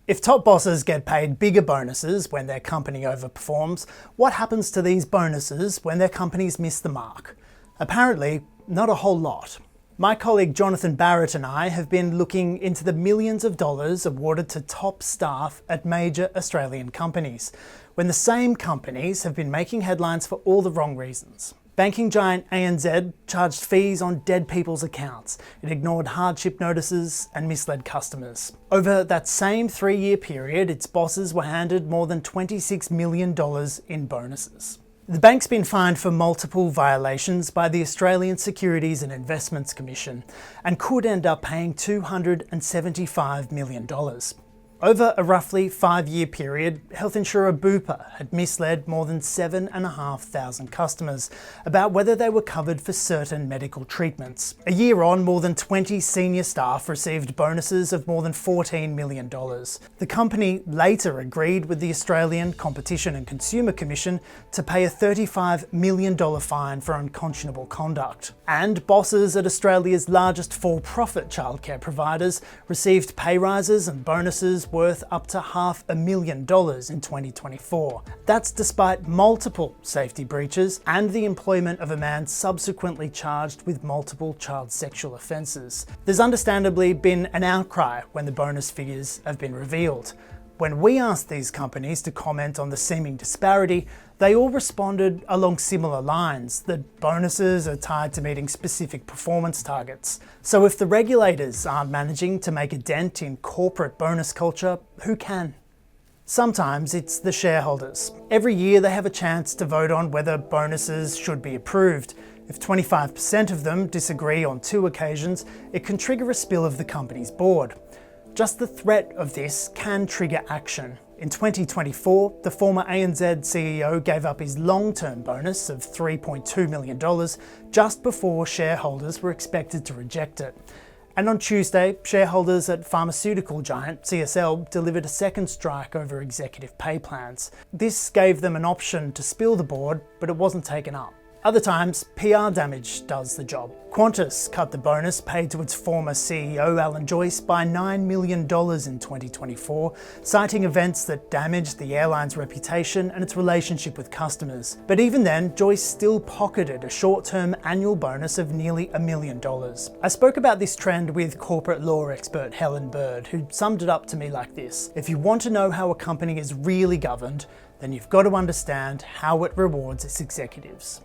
If top bosses get paid bigger bonuses when their company overperforms, what happens to these bonuses when their companies miss the mark? Apparently, not a whole lot. My colleague Jonathan Barrett and I have been looking into the millions of dollars awarded to top staff at major Australian companies, when the same companies have been making headlines for all the wrong reasons. Banking giant ANZ charged fees on dead people's accounts. It ignored hardship notices and misled customers. Over that same 3-year period, its bosses were handed more than $26 million in bonuses. The bank's been fined for multiple violations by the Australian Securities and Investments Commission and could end up paying $275 million. Over a roughly 5-year period, health insurer Bupa had misled more than 7,500 customers about whether they were covered for certain medical treatments. A year on, more than 20 senior staff received bonuses of more than $14 million. The company later agreed with the Australian Competition and Consumer Commission to pay a $35 million fine for unconscionable conduct. And bosses at Australia's largest for-profit childcare providers received pay rises and bonuses worth up to $500,000 in 2024. That's despite multiple safety breaches and the employment of a man subsequently charged with multiple child sexual offences. There's understandably been an outcry when the bonus figures have been revealed. When we asked these companies to comment on the seeming disparity, they all responded along similar lines, that bonuses are tied to meeting specific performance targets. So if the regulators aren't managing to make a dent in corporate bonus culture, who can? Sometimes it's the shareholders. Every year they have a chance to vote on whether bonuses should be approved. If 25% of them disagree on 2 occasions, it can trigger a spill of the company's board. Just the threat of this can trigger action. In 2024, the former ANZ CEO gave up his long-term bonus of $3.2 million just before shareholders were expected to reject it. And on Tuesday, shareholders at pharmaceutical giant CSL delivered a second strike over executive pay plans. This gave them an option to spill the board, but it wasn't taken up. Other times, PR damage does the job. Qantas cut the bonus paid to its former CEO Alan Joyce by $9 million in 2024, citing events that damaged the airline's reputation and its relationship with customers. But even then, Joyce still pocketed a short-term annual bonus of nearly $1 million. I spoke about this trend with corporate law expert Helen Bird, who summed it up to me like this: if you want to know how a company is really governed, then you've got to understand how it rewards its executives.